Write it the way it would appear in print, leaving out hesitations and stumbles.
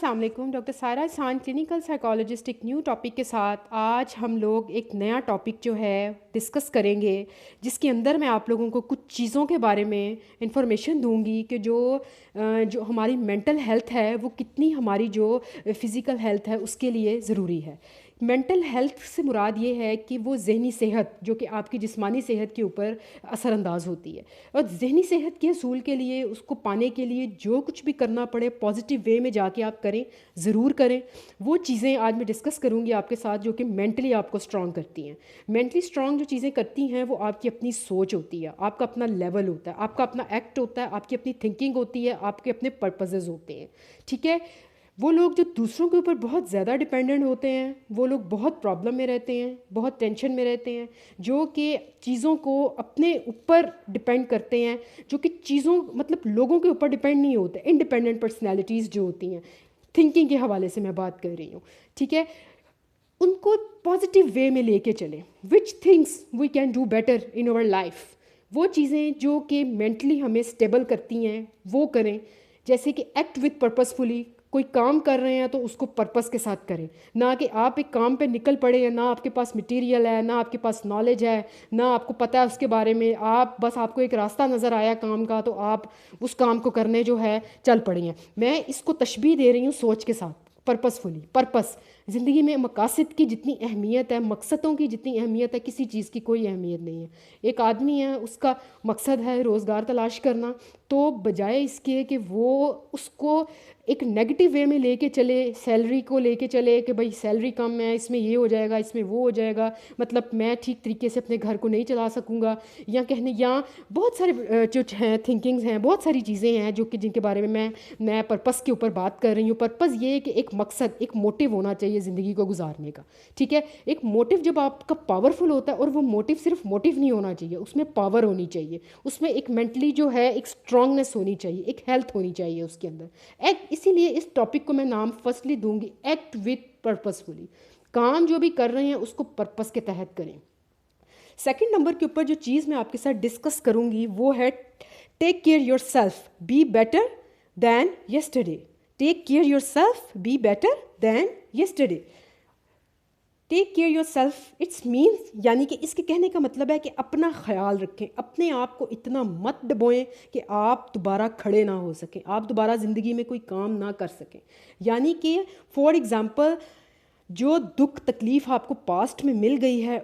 السلام علیکم. ڈاکٹر سارہ احسان clinical psychologist ایک نیو ٹاپک کے ساتھ آج ہم لوگ ایک نیا ٹاپک جو ہے ڈسکس کریں گے، جس کے اندر میں آپ لوگوں کو کچھ چیزوں کے بارے میں انفارمیشن دوں گی کہ جو ہماری مینٹل ہیلتھ ہے وہ کتنی ہماری جو فزیکل ہیلتھ ہے اس کے لیے ضروری ہے. مینٹل ہیلتھ سے مراد یہ ہے کہ وہ ذہنی صحت جو کہ آپ کی جسمانی صحت کے اوپر اثر انداز ہوتی ہے، اور ذہنی صحت کے حصول کے لیے اس کو پانے کے لیے جو کچھ بھی کرنا پڑے پازیٹیو وے میں جا کے آپ کریں، ضرور کریں. وہ چیزیں آج میں ڈسکس کروں گی آپ کے ساتھ جو کہ مینٹلی آپ کو اسٹرانگ کرتی ہیں. مینٹلی اسٹرانگ جو چیزیں کرتی ہیں وہ آپ کی اپنی سوچ ہوتی ہے، آپ کا اپنا لیول ہوتا ہے، آپ کا اپنا ایکٹ ہوتا ہے، آپ کی اپنی تھنکنگ ہوتی ہے، آپ کے اپنے پرپزز ہوتے ہیں. ٹھیک ہے. وہ لوگ جو دوسروں کے اوپر بہت زیادہ ڈپینڈنٹ ہوتے ہیں، وہ لوگ بہت پرابلم میں رہتے ہیں، بہت ٹینشن میں رہتے ہیں، جو کہ چیزوں کو اپنے اوپر ڈپینڈ کرتے ہیں، جو کہ چیزوں مطلب لوگوں کے اوپر ڈپینڈ نہیں ہوتے. انڈیپینڈنٹ پرسنالٹیز جو ہوتی ہیں، تھنکنگ کے حوالے سے میں بات کر رہی ہوں. ٹھیک ہے. ان کو پازیٹیو وے میں لے کے چلیں. Which things we can do better in our life. وہ چیزیں جو کہ مینٹلی ہمیں اسٹیبل کرتی ہیں وہ کریں. جیسے کہ ایکٹ وتھ پرپزفلی. کوئی کام کر رہے ہیں تو اس کو پرپس کے ساتھ کریں، نہ کہ آپ ایک کام پہ نکل پڑے ہیں، نہ آپ کے پاس مٹیریل ہے، نہ آپ کے پاس نالج ہے، نہ آپ کو پتہ ہے اس کے بارے میں، آپ کو ایک راستہ نظر آیا کام کا تو آپ اس کام کو کرنے جو ہے چل پڑی ہیں. میں اس کو تشبیہ دے رہی ہوں سوچ کے ساتھ. پرپسفلی. پرپس زندگی میں مقاصد کی جتنی اہمیت ہے، مقصدوں کی جتنی اہمیت ہے، کسی چیز کی کوئی اہمیت نہیں ہے. ایک آدمی ہے، اس کا مقصد ہے روزگار تلاش کرنا، تو بجائے اس کے کہ وہ اس کو ایک نیگیٹو وے میں لے کے چلے، سیلری کو لے کے چلے کہ بھائی سیلری کم ہے، اس میں یہ ہو جائے گا، اس میں وہ ہو جائے گا، مطلب میں ٹھیک طریقے سے اپنے گھر کو نہیں چلا سکوں گا، یا بہت سارے جو ہیں تھنکنگز ہیں، بہت ساری چیزیں ہیں جو کہ جن کے بارے میں میں پرپس کے اوپر بات کر رہی ہوں. پرپس یہ ہے کہ ایک مقصد، ایک موٹیو ہونا چاہیے زندگی کو گزارنے کا. ٹھیک ہے. ایک موٹیو جب آپ کا پاورفل ہوتا ہے، اور وہ موٹیو صرف موٹیو نہیں ہونا چاہیے، اس میں پاور ہونی چاہیے، اس میں ایک مینٹلی جو ہے ایک اسٹرانگنیس ہونی چاہیے، ایک ہیلتھ ہونی چاہیے اس کے اندر. اسی لیے اس ٹاپک کو میں نام فرسٹلی دوں گی ایکٹ وتھ پرپسفلی. کام جو بھی کر رہے ہیں اس کو پرپس کے تحت کریں. سیکنڈ نمبر کے اوپر جو چیز میں آپ کے ساتھ ڈسکس کروں گی وہ ہے take care yourself, be better than yesterday. Take care yourself, be better than yesterday. Take care yourself it's means, یعنی کہ اس کے کہنے کا مطلب ہے کہ اپنا خیال رکھیں، اپنے آپ کو اتنا مت ڈبوئیں کہ آپ دوبارہ کھڑے نہ ہو سکیں، آپ دوبارہ زندگی میں کوئی کام نہ کر سکیں. یعنی کہ فار ایگزامپل جو دکھ تکلیف آپ کو پاسٹ میں مل گئی ہے